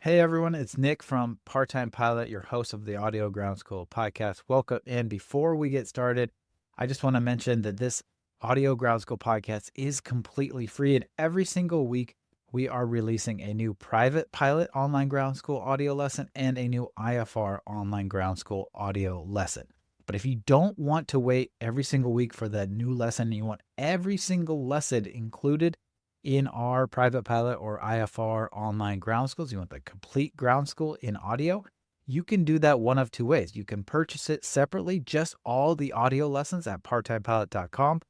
Hey everyone, it's Nick from Part-Time Pilot, your host of the Audio Ground School podcast. Welcome. And before we get started, I just want to mention that this Audio Ground School podcast is completely free. And every single week, we are releasing a new private pilot online ground school audio lesson and a new IFR online ground school audio lesson. But if you don't want to wait every single week for that new lesson, you want every single lesson included in our private pilot or IFR online ground schools, you want the complete ground school in audio, you can do that one of two ways. You can purchase it separately, just all the audio lessons at parttimepilot.com,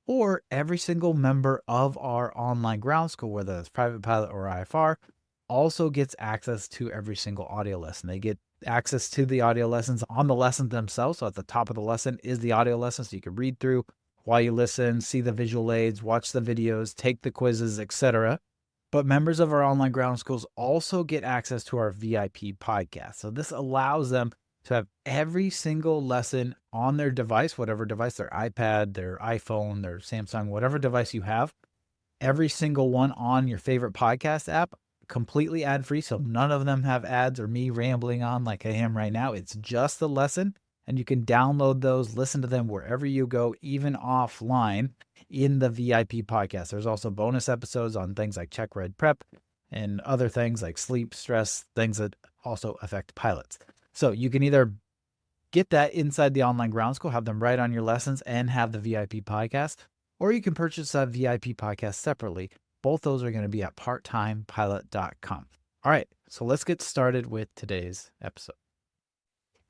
or every single member of our online ground school, whether it's private pilot or IFR, also gets access to every single audio lesson. They get access to the audio lessons on the lessons themselves. So at the top of the lesson is the audio lesson, so you can read through while you listen, see the visual aids, watch the videos, take the quizzes, etc. But members of our online ground schools also get access to our VIP podcast. So this allows them to have every single lesson on their device, whatever device, their iPad, their iPhone, their Samsung, whatever device you have, every single one on your favorite podcast app, completely ad-free. So none of them have ads or me rambling on like I am right now. It's just the lesson. And you can download those, listen to them wherever you go, even offline in the VIP podcast. There's also bonus episodes on things like check, read, prep, and other things like sleep, stress, things that also affect pilots. So you can either get that inside the online ground school, have them write on your lessons, and have the VIP podcast, or you can purchase that VIP podcast separately. Both those are going to be at parttimepilot.com. All right, so let's get started with today's episode.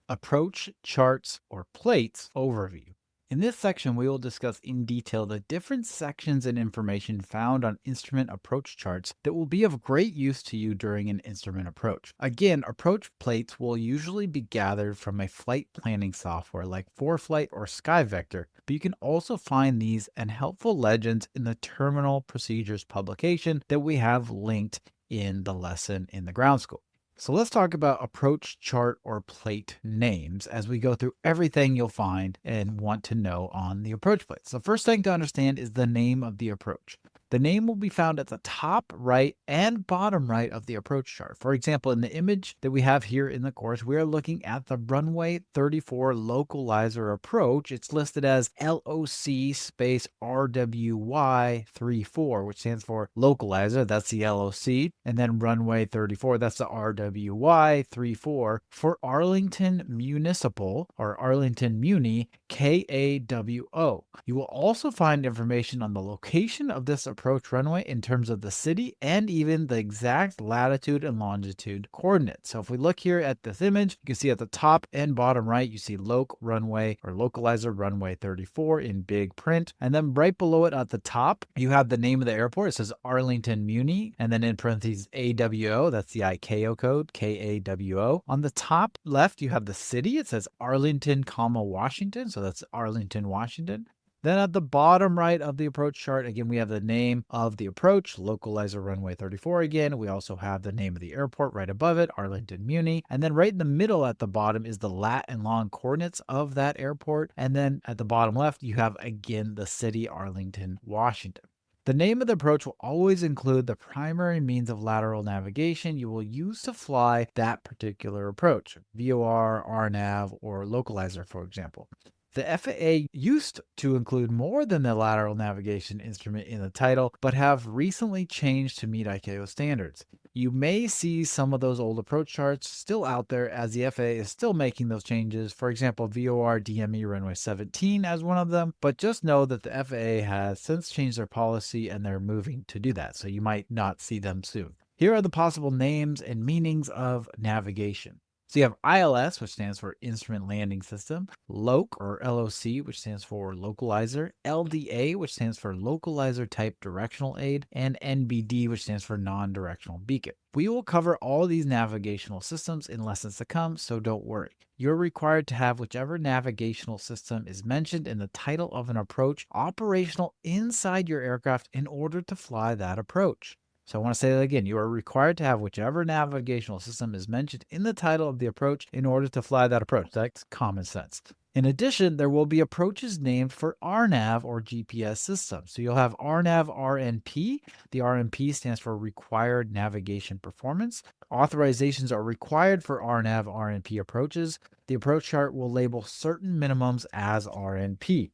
Approach charts or plates overview. In this section, we will discuss in detail the different sections and information found on instrument approach charts that will be of great use to you during an instrument approach. Again, approach plates will usually be gathered from a flight planning software like ForeFlight or SkyVector, but you can also find these and helpful legends in the Terminal Procedures publication that we have linked in the lesson in the ground school. So let's talk about approach chart or plate names as we go through everything you'll find and want to know on the approach plate. So first thing to understand is the name of the approach. The name will be found at the top right and bottom right of the approach chart. For example, in the image that we have here in the course, we are looking at the runway 34 localizer approach. It's listed as LOC space RWY 34, which stands for localizer. That's the LOC. And then runway 34, that's the RWY 34 for Arlington Municipal or Arlington Muni KAWO. You will also find information on the location of this approach runway in terms of the city and even the exact latitude and longitude coordinates. So if we look here at this image, you can see at the top and bottom right, you see loc runway or localizer runway 34 in big print. And then right below it at the top, you have the name of the airport. It says Arlington Muni, and then in parentheses AWO, that's the ICAO code, KAWO. On the top left, you have the city. It says Arlington, Washington. So that's Arlington, Washington. Then at the bottom right of the approach chart, again, we have the name of the approach, localizer runway 34 again. We also have the name of the airport right above it, Arlington Muni. And then right in the middle at the bottom is the lat and long coordinates of that airport. And then at the bottom left, you have again the city, Arlington, Washington. The name of the approach will always include the primary means of lateral navigation you will use to fly that particular approach, VOR, RNAV, or localizer, for example. The FAA used to include more than the lateral navigation instrument in the title, but have recently changed to meet ICAO standards. You may see some of those old approach charts still out there as the FAA is still making those changes. For example, VOR DME runway 17 as one of them, but just know that the FAA has since changed their policy and they're moving to do that, so you might not see them soon. Here are the possible names and meanings of navigation. So you have ILS, which stands for Instrument Landing System, LOC or LOC, which stands for Localizer, LDA, which stands for Localizer Type Directional Aid, and NBD, which stands for Non-Directional Beacon. We will cover all these navigational systems in lessons to come, so don't worry. You're required to have whichever navigational system is mentioned in the title of an approach operational inside your aircraft in order to fly that approach. So I want to say that again. You are required to have whichever navigational system is mentioned in the title of the approach in order to fly that approach. That's common sense. In addition, there will be approaches named for RNAV or GPS systems. So you'll have RNAV RNP. The RNP stands for Required Navigation Performance. Authorizations are required for RNAV RNP approaches. The approach chart will label certain minimums as RNP.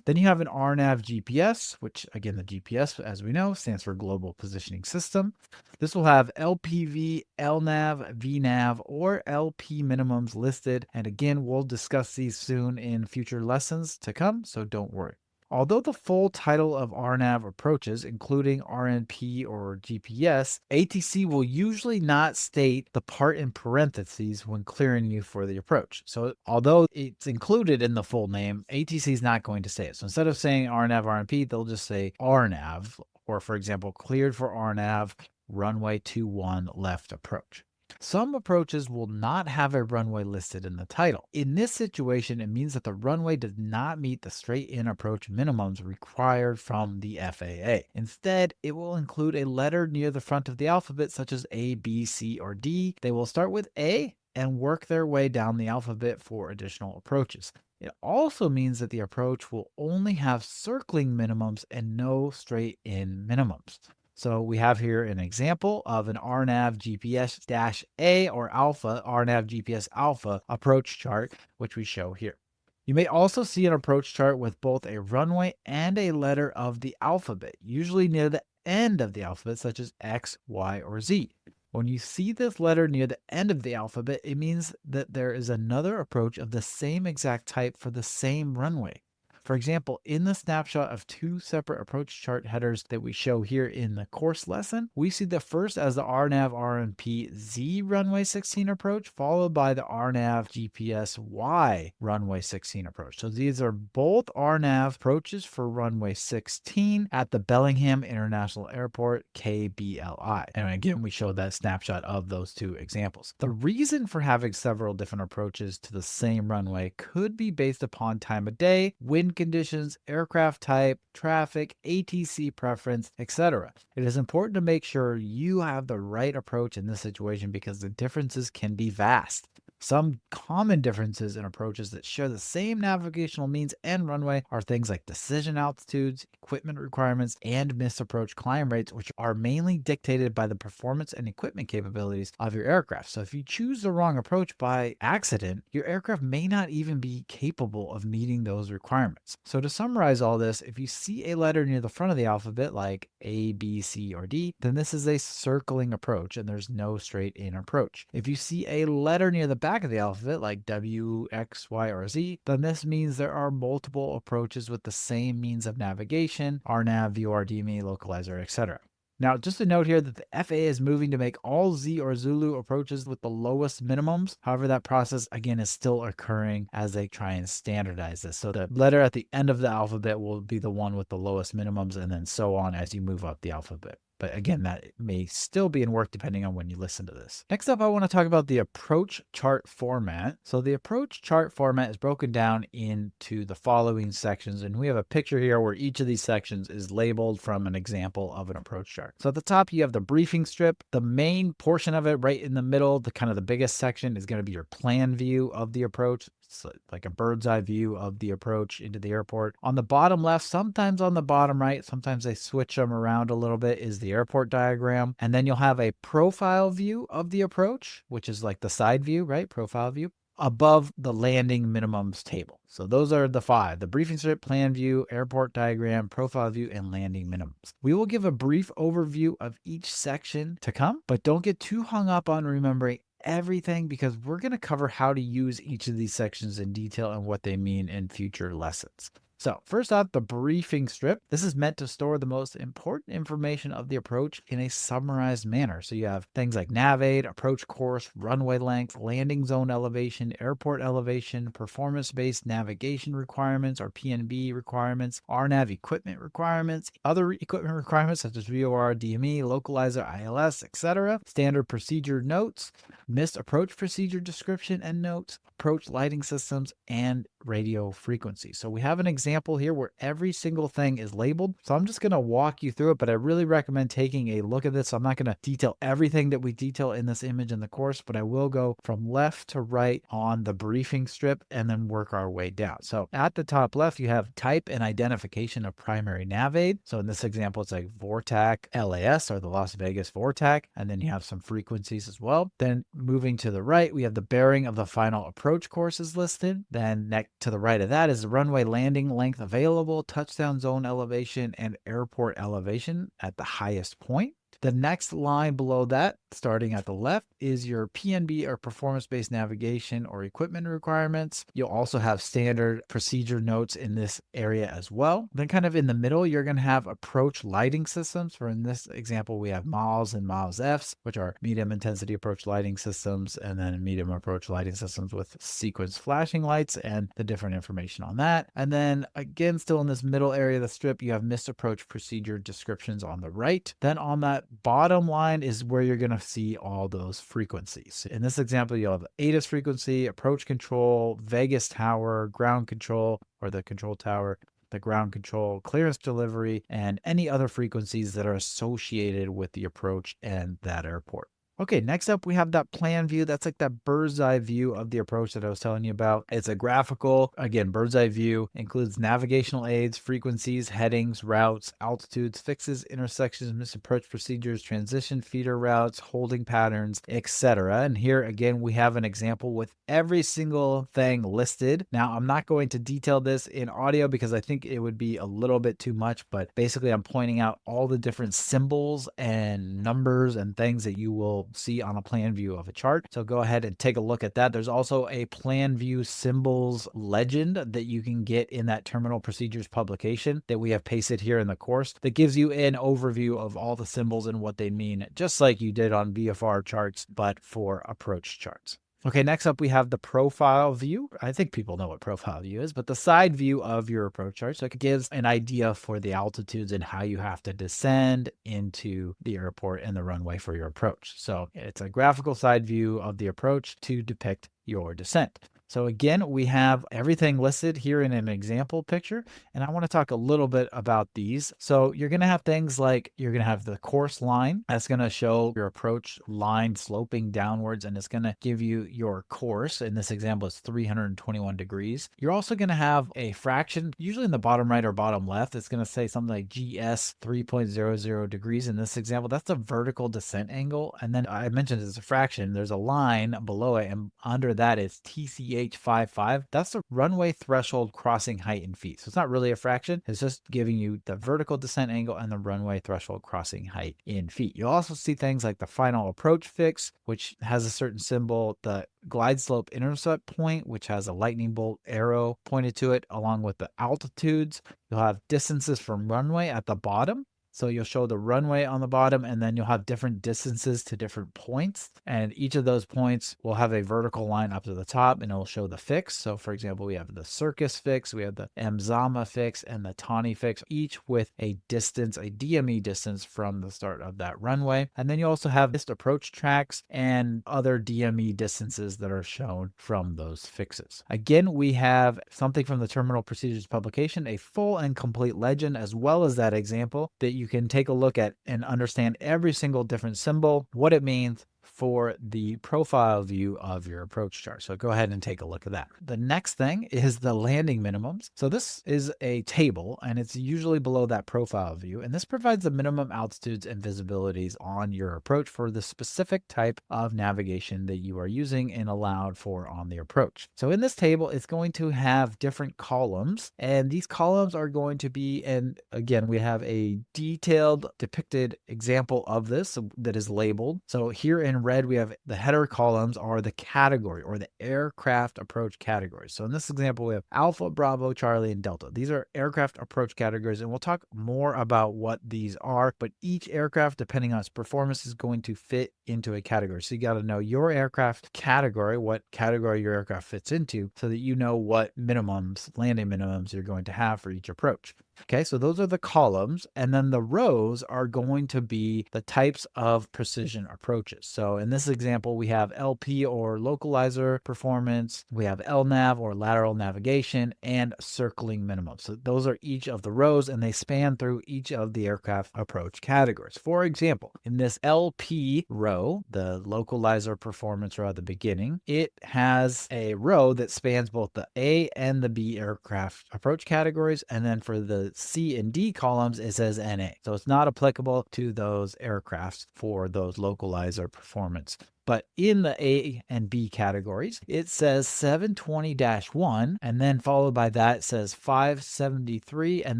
Then you have an RNAV GPS, which again, the GPS, as we know, stands for Global Positioning System. This will have LPV, LNAV, VNAV, or LP minimums listed. And again, we'll discuss these soon in future lessons to come, so don't worry. Although the full title of RNAV approaches, including RNP or GPS, ATC will usually not state the part in parentheses when clearing you for the approach. So although it's included in the full name, ATC is not going to say it. So instead of saying RNAV, RNP, they'll just say RNAV, or for example, cleared for RNAV, runway 21 left approach. Some approaches will not have a runway listed in the title. In this situation, it means that the runway does not meet the straight-in approach minimums required from the FAA. Instead, it will include a letter near the front of the alphabet, such as A, B, C, or D. They will start with A and work their way down the alphabet for additional approaches. It also means that the approach will only have circling minimums and no straight-in minimums. So we have here an example of an RNAV GPS-A or alpha, RNAV GPS alpha approach chart, which we show here. You may also see an approach chart with both a runway and a letter of the alphabet, usually near the end of the alphabet, such as X, Y, or Z. When you see this letter near the end of the alphabet, it means that there is another approach of the same exact type for the same runway. For example, in the snapshot of two separate approach chart headers that we show here in the course lesson, we see the first as the RNAV RNP Z runway 16 approach, followed by the RNAV GPS Y runway 16 approach. So these are both RNAV approaches for runway 16 at the Bellingham International Airport, KBLI. And again, we showed that snapshot of those two examples. The reason for having several different approaches to the same runway could be based upon time of day, wind conditions, aircraft type, traffic, ATC preference, etc. It is important to make sure you have the right approach in this situation because the differences can be vast. Some common differences in approaches that share the same navigational means and runway are things like decision altitudes, equipment requirements, and misapproach climb rates, which are mainly dictated by the performance and equipment capabilities of your aircraft. So if you choose the wrong approach by accident, your aircraft may not even be capable of meeting those requirements. So to summarize all this, if you see a letter near the front of the alphabet like A, B, C, or D, then this is a circling approach and there's no straight in approach. If you see a letter near the back of the alphabet like W, X, Y, or Z, then this means there are multiple approaches with the same means of navigation, RNAV, VOR, DME, localizer, etc. Now, just a note here that the FAA is moving to make all Z or Zulu approaches with the lowest minimums. However, that process, again, is still occurring as they try and standardize this. So the letter at the end of the alphabet will be the one with the lowest minimums, and then so on as you move up the alphabet. But again, that may still be in work depending on when you listen to this. Next up, I want to talk about the approach chart format. So the approach chart format is broken down into the following sections. And we have a picture here where each of these sections is labeled from an example of an approach chart. So at the top, you have the briefing strip. The main portion of it right in the middle, the kind of the biggest section is going to be your plan view of the approach. It's like a bird's eye view of the approach into the airport. On the bottom left, sometimes on the bottom right, sometimes they switch them around a little bit, is the airport diagram. And then you'll have a profile view of the approach, which is like the side view, right? Profile view above the landing minimums table. So those are the five: the briefing strip, plan view, airport diagram, profile view, and landing minimums. We will give a brief overview of each section to come, but don't get too hung up on remembering everything because we're going to cover how to use each of these sections in detail and what they mean in future lessons. So first up, the briefing strip. This is meant to store the most important information of the approach in a summarized manner. So you have things like nav aid, approach course, runway length, landing zone elevation, airport elevation, performance-based navigation requirements or PNB requirements, RNAV equipment requirements, other equipment requirements such as VOR, DME, localizer, ILS, etc., standard procedure notes, missed approach procedure description and notes, approach lighting systems, and radio frequency. So we have an example example here where every single thing is labeled. So I'm just going to walk you through it, but I really recommend taking a look at this. So I'm not going to detail everything that we detail in this image in the course, but I will go from left to right on the briefing strip and then work our way down. So at the top left, you have type and identification of primary nav aid. So in this example, it's like VORTAC LAS, or the Las Vegas VORTAC, and then you have some frequencies as well. Then moving to the right, we have the bearing of the final approach courses listed. Then next to the right of that is the runway landing length available, touchdown zone elevation, and airport elevation at the highest point. The next line below that, starting at the left, is your PNB or performance-based navigation or equipment requirements. You'll also have standard procedure notes in this area as well. Then kind of in the middle, you're going to have approach lighting systems. For in this example, we have MILS and MILS-Fs, which are medium intensity approach lighting systems, and then medium approach lighting systems with sequence flashing lights and the different information on that. And then again, still in this middle area of the strip, you have missed approach procedure descriptions on the right. Then on that bottom line is where you're going to see all those frequencies. In this example, you'll have ATIS frequency, approach control, Vegas tower, ground control, or the control tower, the ground control, clearance delivery, and any other frequencies that are associated with the approach and that airport. Okay, next up we have that plan view. That's like that bird's eye view of the approach that I was telling you about. It's a graphical, again, bird's eye view, includes navigational aids, frequencies, headings, routes, altitudes, fixes, intersections, misapproach procedures, transition feeder routes, holding patterns, etc. And here again, we have an example with every single thing listed. Now, I'm not going to detail this in audio because I think it would be a little bit too much, but basically I'm pointing out all the different symbols and numbers and things that you will see on a plan view of a chart. So go ahead and take a look at that. There's also a plan view symbols legend that you can get in that terminal procedures publication that we have pasted here in the course that gives you an overview of all the symbols and what they mean, just like you did on VFR charts, but for approach charts. Okay, next up we have the profile view. I think people know what profile view is, but the side view of your approach chart. So it gives an idea for the altitudes and how you have to descend into the airport and the runway for your approach. So it's a graphical side view of the approach to depict your descent. So again, we have everything listed here in an example picture, and I want to talk a little bit about these. So you're going to have things like you're going to have the course line. That's going to show your approach line sloping downwards, and it's going to give you your course. In this example, it's 321 degrees. You're also going to have a fraction, usually in the bottom right or bottom left. It's going to say something like GS 3.00 degrees. In this example, that's a vertical descent angle. And then I mentioned it's a fraction. There's a line below it, and under that is TCH 55. That's the runway threshold crossing height in feet. So it's not really a fraction. It's just giving you the vertical descent angle and the runway threshold crossing height in feet. You'll also see things like the final approach fix, which has a certain symbol, the glide slope intercept point, which has a lightning bolt arrow pointed to it, along with the altitudes. You'll have distances from runway at the bottom. So you'll show the runway on the bottom, and then you'll have different distances to different points. And each of those points will have a vertical line up to the top, and it will show the fix. So for example, we have the Circus fix, we have the Mzama fix, and the Tani fix, each with a distance, a DME distance from the start of that runway. And then you also have missed approach tracks and other DME distances that are shown from those fixes. Again, we have something from the Terminal Procedures publication, a full and complete legend, as well as that example that you can take a look at and understand every single different symbol, what it means for the profile view of your approach chart. So go ahead and take a look at that. The next thing is the landing minimums. So this is a table, and it's usually below that profile view. And this provides the minimum altitudes and visibilities on your approach for the specific type of navigation that you are using and allowed for on the approach. So in this table, it's going to have different columns, and these columns are going to be, and again, we have a detailed depicted example of this that is labeled. So here in red, we have the header columns are the category or the aircraft approach categories. So in this example, we have Alpha, Bravo, Charlie, and Delta. These are aircraft approach categories, and we'll talk more about what these are, but each aircraft, depending on its performance, is going to fit into a category. So you got to know your aircraft category, what category your aircraft fits into, so that you know what minimums, landing minimums you're going to have for each approach. Okay, so those are the columns, and then the rows are going to be the types of precision approaches. So in this example, we have LP or localizer performance, we have LNAV or lateral navigation, and circling minimum. So those are each of the rows, and they span through each of the aircraft approach categories. For example, in this LP row, the localizer performance row at the beginning, it has a row that spans both the A and the B aircraft approach categories, and then for the C and D columns, it says NA. So it's not applicable to those aircrafts for those localizer performance. But in the A and B categories, it says 720-1, and then followed by that it says 573, and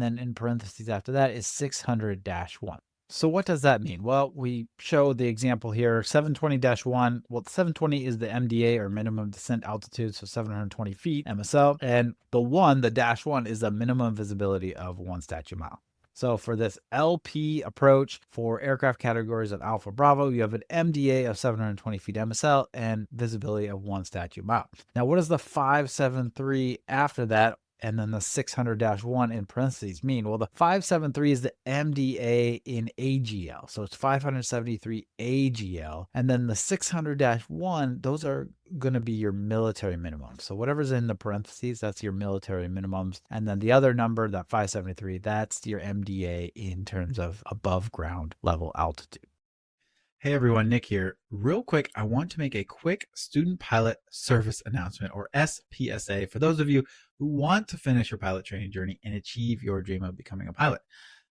then in parentheses after that is 600-1. So what does that mean? Well, we show the example here, 720-1. Well, 720 is the MDA or minimum descent altitude, so 720 feet MSL. And the dash one is the minimum visibility of 1 statute mile. So for this LP approach for aircraft categories of Alpha Bravo, you have an MDA of 720 feet MSL and visibility of 1 statute mile. Now, what does the 573 after that and then the 600-1 in parentheses mean? Well, the 573 is the MDA in AGL. So it's 573 AGL. And then the 600-1, those are going to be your military minimums. So whatever's in the parentheses, that's your military minimums. And then the other number, that 573, that's your MDA in terms of above ground level altitude. Hey everyone, Nick here. Real quick, I want to make a quick student pilot service announcement, or SPSA, for those of you who want to finish your pilot training journey and achieve your dream of becoming a pilot.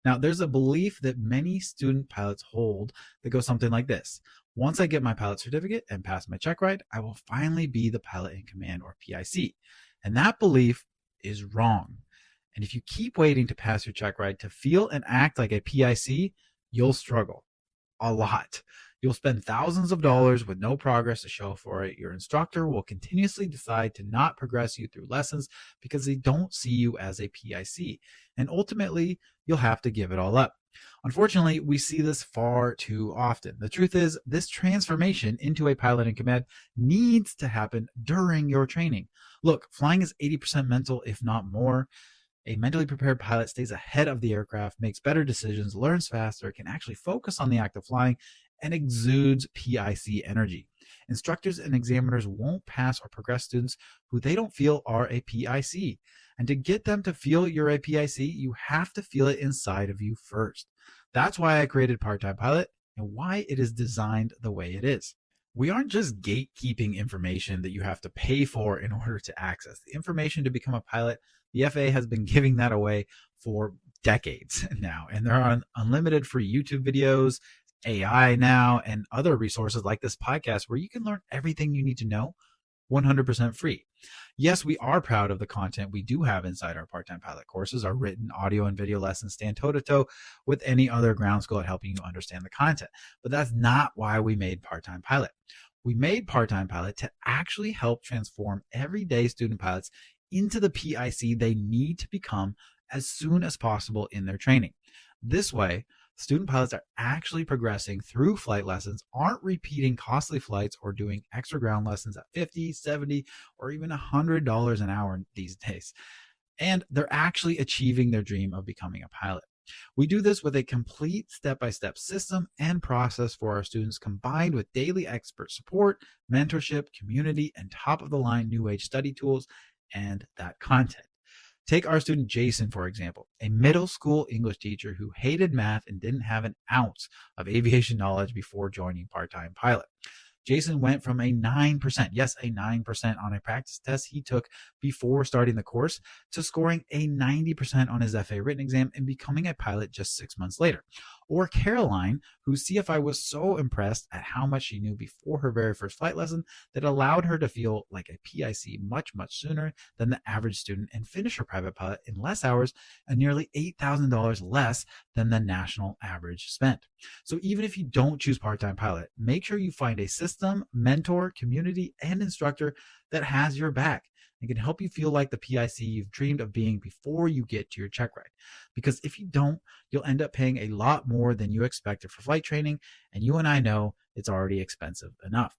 Now, there's a belief that many student pilots hold that goes something like this. Once I get my pilot certificate and pass my check ride, I will finally be the pilot in command, or PIC. And that belief is wrong. And if you keep waiting to pass your check ride to feel and act like a PIC, you'll struggle a lot. You'll spend thousands of dollars with no progress to show for it. Your instructor will continuously decide to not progress you through lessons because they don't see you as a PIC. And ultimately, you'll have to give it all up. Unfortunately, we see this far too often. The truth is, this transformation into a pilot in command needs to happen during your training. Look, flying is 80% mental, if not more. A mentally prepared pilot stays ahead of the aircraft, makes better decisions, learns faster, can actually focus on the act of flying, and exudes PIC energy. Instructors and examiners won't pass or progress students who they don't feel are a PIC. And to get them to feel you're a PIC, you have to feel it inside of you first. That's why I created Part-Time Pilot and why it is designed the way it is. We aren't just gatekeeping information that you have to pay for in order to access. The information to become a pilot, the FAA has been giving that away for decades now. And there are unlimited free YouTube videos, AI now, and other resources like this podcast where you can learn everything you need to know 100% free. Yes, we are proud of the content we do have inside our part-time pilot courses. Our written audio and video lessons stand toe-to-toe with any other ground school at helping you understand the content. But that's not why we made Part-Time Pilot. We made Part-Time Pilot to actually help transform everyday student pilots into the PIC they need to become as soon as possible in their training. This way, student pilots are actually progressing through flight lessons, aren't repeating costly flights or doing extra ground lessons at $50, $70, or even $100 an hour these days. And they're actually achieving their dream of becoming a pilot. We do this with a complete step-by-step system and process for our students, combined with daily expert support, mentorship, community, and top-of-the-line new age study tools and that content. Take our student Jason, for example, a middle school English teacher who hated math and didn't have an ounce of aviation knowledge before joining Part-Time Pilot. Jason went from a 9%, yes, a 9% on a practice test he took before starting the course, to scoring a 90% on his FAA written exam and becoming a pilot just 6 months later. Or Caroline, whose CFI was so impressed at how much she knew before her very first flight lesson that allowed her to feel like a PIC much, much sooner than the average student and finish her private pilot in less hours and nearly $8,000 less than the national average spent. So even if you don't choose Part-Time Pilot, make sure you find a system, mentor, community, and instructor that has your back and can help you feel like the PIC you've dreamed of being before you get to your check ride. Because if you don't, you'll end up paying a lot more than you expected for flight training, and you and I know it's already expensive enough.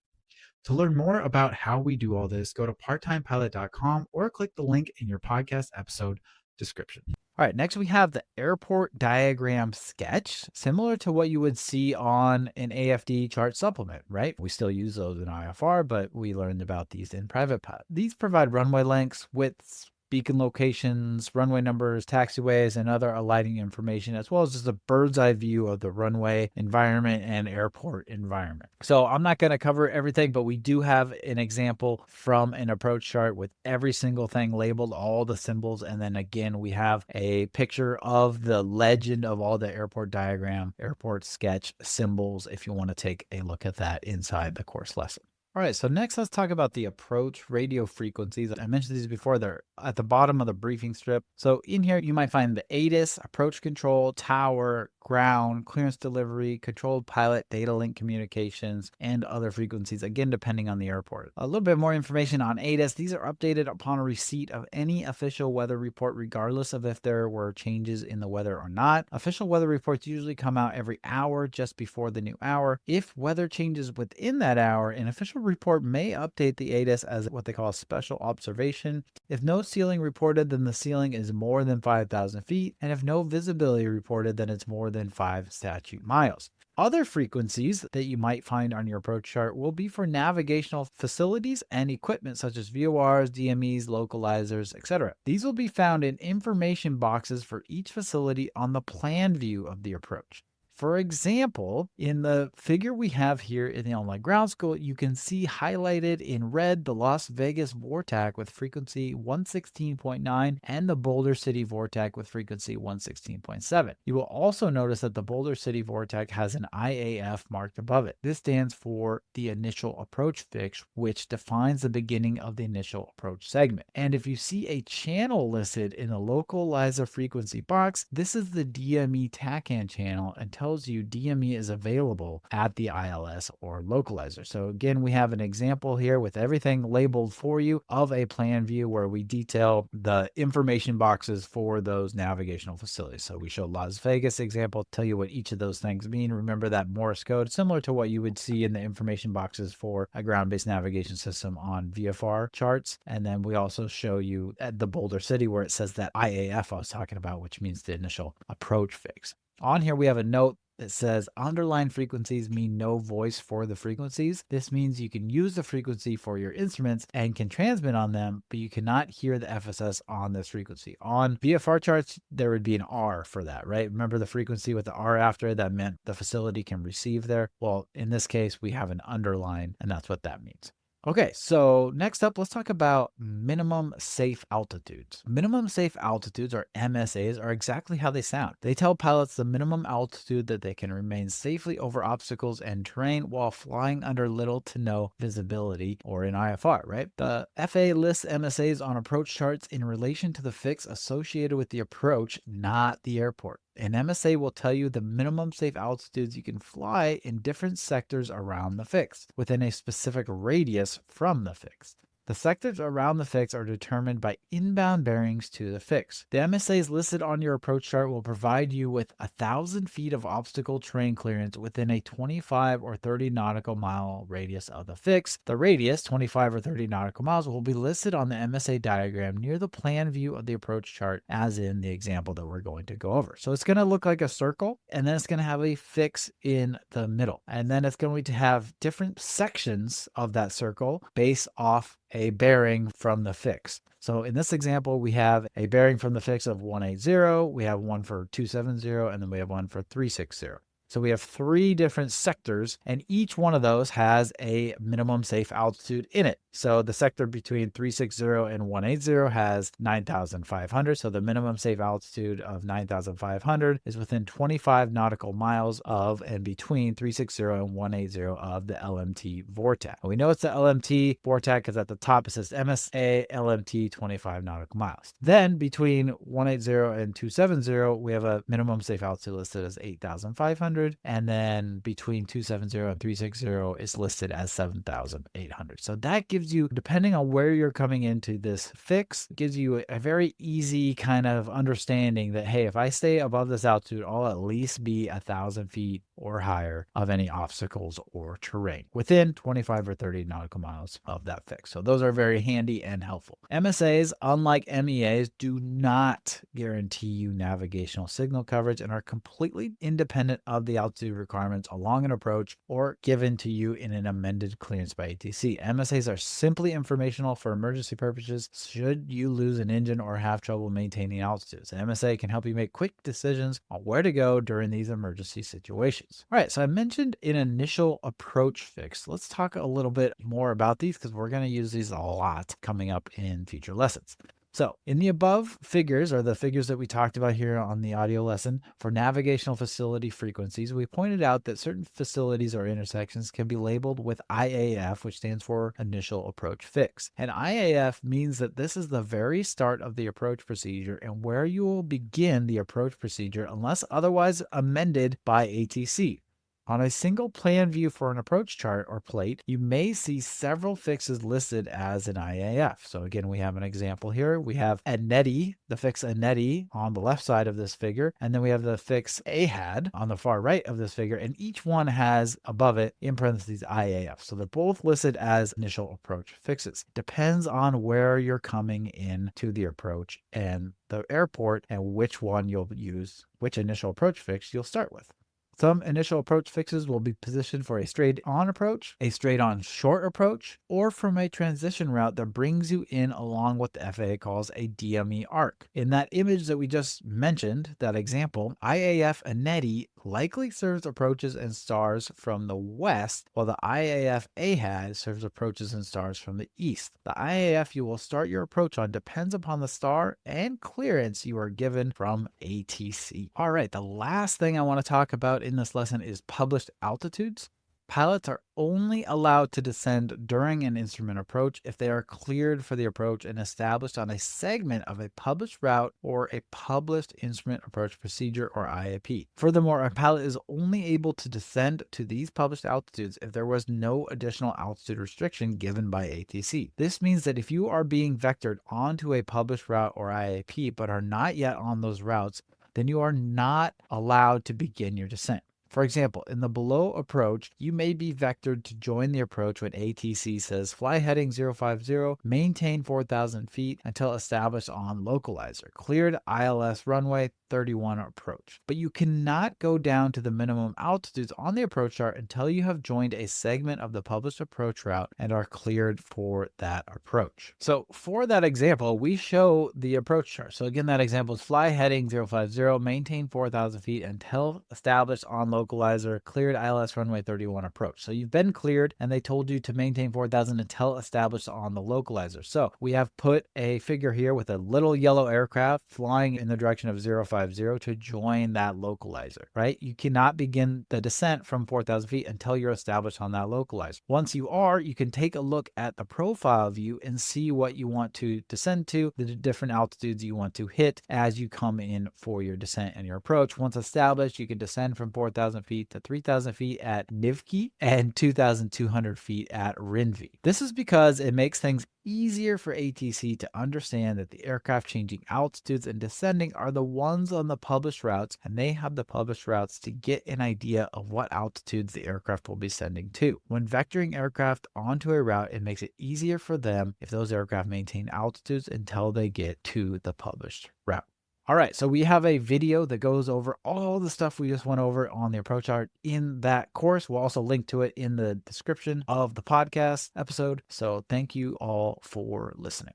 To learn more about how we do all this, go to parttimepilot.com or click the link in your podcast episode description. All right, next we have the airport diagram sketch, similar to what you would see on an AFD chart supplement, right? We still use those in IFR, but we learned about these in private pilot. These provide runway lengths, widths, beacon locations, runway numbers, taxiways, and other alighting information, as well as just a bird's eye view of the runway environment and airport environment. So I'm not going to cover everything, but we do have an example from an approach chart with every single thing labeled, all the symbols, and then again, we have a picture of the legend of all the airport diagram, airport sketch symbols, if you want to take a look at that inside the course lesson. All right, so next let's talk about the approach radio frequencies. I mentioned these before, they're at the bottom of the briefing strip. So in here, you might find the ATIS, approach control, tower, ground, clearance delivery, controlled pilot, data link communications, and other frequencies, again, depending on the airport. A little bit more information on ATIS. These are updated upon receipt of any official weather report, regardless of if there were changes in the weather or not. Official weather reports usually come out every hour just before the new hour. If weather changes within that hour, an official report may update the ATIS as what they call a special observation. If no ceiling reported, then the ceiling is more than 5,000 feet, and if no visibility reported, then it's more than 5 statute miles. Other frequencies that you might find on your approach chart will be for navigational facilities and equipment such as VORs, DMEs, localizers, etc. These will be found in information boxes for each facility on the plan view of the approach. For example, in the figure we have here in the Online Ground School, you can see highlighted in red the Las Vegas VORTAC with frequency 116.9 and the Boulder City VORTAC with frequency 116.7. You will also notice that the Boulder City VORTAC has an IAF marked above it. This stands for the initial approach fix, which defines the beginning of the initial approach segment. And if you see a channel listed in the localizer frequency box, this is the DME TACAN channel and tells you DME is available at the ILS or localizer. So again, we have an example here with everything labeled for you of a plan view where we detail the information boxes for those navigational facilities. So we show Las Vegas example, tell you what each of those things mean. Remember that Morse code, similar to what you would see in the information boxes for a ground-based navigation system on VFR charts. And then we also show you at the Boulder City where it says that IAF I was talking about, which means the initial approach fix. On here, we have a note that says underlying frequencies mean no voice for the frequencies. This means you can use the frequency for your instruments and can transmit on them, but you cannot hear the FSS on this frequency. On VFR charts, there would be an R for that, right? Remember the frequency with the R after it, that meant the facility can receive there. Well, in this case, we have an underline, and that's what that means. Okay, so next up, let's talk about minimum safe altitudes. Minimum safe altitudes, or MSAs, are exactly how they sound. They tell pilots the minimum altitude that they can remain safely over obstacles and terrain while flying under little to no visibility, or in IFR, right? The FAA lists MSAs on approach charts in relation to the fix associated with the approach, not the airport. An MSA will tell you the minimum safe altitudes you can fly in different sectors around the fix, within a specific radius from the fix. The sectors around the fix are determined by inbound bearings to the fix. The MSAs listed on your approach chart will provide you with 1,000 feet of obstacle terrain clearance within a 25 or 30 nautical mile radius of the fix. The radius, 25 or 30 nautical miles, will be listed on the MSA diagram near the plan view of the approach chart, as in the example that we're going to go over. So it's going to look like a circle, and then it's going to have a fix in the middle. And then it's going to have different sections of that circle based off a bearing from the fix. So in this example, we have a bearing from the fix of 180, we have one for 270, and then we have one for 360. So we have 3 different sectors, and each one of those has a minimum safe altitude in it. So the sector between 360 and 180 has 9,500. So the minimum safe altitude of 9,500 is within 25 nautical miles of and between 360 and 180 of the LMT VORTAC. We know it's the LMT VORTAC because at the top it says MSA LMT 25 nautical miles. Then between 180 and 270, we have a minimum safe altitude listed as 8,500. And then between 270 and 360 is listed as 7,800. So that gives you, depending on where you're coming into this fix, gives you a very easy kind of understanding that, hey, if I stay above this altitude, I'll at least be 1,000 feet or higher of any obstacles or terrain within 25 or 30 nautical miles of that fix. So those are very handy and helpful. MSAs, unlike MEAs, do not guarantee you navigational signal coverage and are completely independent of the altitude requirements along an approach or given to you in an amended clearance by ATC. MSAs are simply informational for emergency purposes should you lose an engine or have trouble maintaining altitudes. An MSA can help you make quick decisions on where to go during these emergency situations. All right, so I mentioned an initial approach fix. Let's talk a little bit more about these because we're going to use these a lot coming up in future lessons. So in the above figures, or the figures that we talked about here on the audio lesson, for navigational facility frequencies, we pointed out that certain facilities or intersections can be labeled with IAF, which stands for Initial Approach Fix. And IAF means that this is the very start of the approach procedure and where you will begin the approach procedure unless otherwise amended by ATC. On a single plan view for an approach chart or plate, you may see several fixes listed as an IAF. So again, we have an example here. We have Aneti, the fix Aneti on the left side of this figure, and then we have the fix AHAD on the far right of this figure, and each one has above it in parentheses IAF. So they're both listed as initial approach fixes. Depends on where you're coming in to the approach and the airport and which one you'll use, which initial approach fix you'll start with. Some initial approach fixes will be positioned for a straight-on approach, a straight-on short approach, or from a transition route that brings you in along what the FAA calls a DME arc. In that image that we just mentioned, that example, IAF Aneti likely serves approaches and stars from the west, while the IAF AHAD serves approaches and stars from the east. The IAF you will start your approach on depends upon the star and clearance you are given from ATC. All right, the last thing I want to talk about in this lesson is published altitudes. Pilots are only allowed to descend during an instrument approach if they are cleared for the approach and established on a segment of a published route or a published instrument approach procedure or IAP. Furthermore, a pilot is only able to descend to these published altitudes if there was no additional altitude restriction given by ATC. This means that if you are being vectored onto a published route or IAP but are not yet on those routes, then you are not allowed to begin your descent. For example, in the below approach, you may be vectored to join the approach when ATC says fly heading 050, maintain 4,000 feet until established on localizer, cleared ILS runway 31 approach. But you cannot go down to the minimum altitudes on the approach chart until you have joined a segment of the published approach route and are cleared for that approach. So for that example, we show the approach chart. So again, that example is fly heading 050, maintain 4,000 feet until established on localizer, cleared ILS runway 31 approach. So you've been cleared and they told you to maintain 4,000 until established on the localizer. So we have put a figure here with a little yellow aircraft flying in the direction of 050 to join that localizer, right? You cannot begin the descent from 4,000 feet until you're established on that localizer. Once you are, you can take a look at the profile view and see what you want to descend to, the different altitudes you want to hit as you come in for your descent and your approach. Once established, you can descend from 4,000 feet to 3,000 feet at Nivki and 2,200 feet at Rinvi. This is because it makes things easier for ATC to understand that the aircraft changing altitudes and descending are the ones on the published routes, and they have the published routes to get an idea of what altitudes the aircraft will be sending to. When vectoring aircraft onto a route, it makes it easier for them if those aircraft maintain altitudes until they get to the published route. All right, so we have a video that goes over all the stuff we just went over on the approach chart in that course. We'll also link to it in the description of the podcast episode. So thank you all for listening.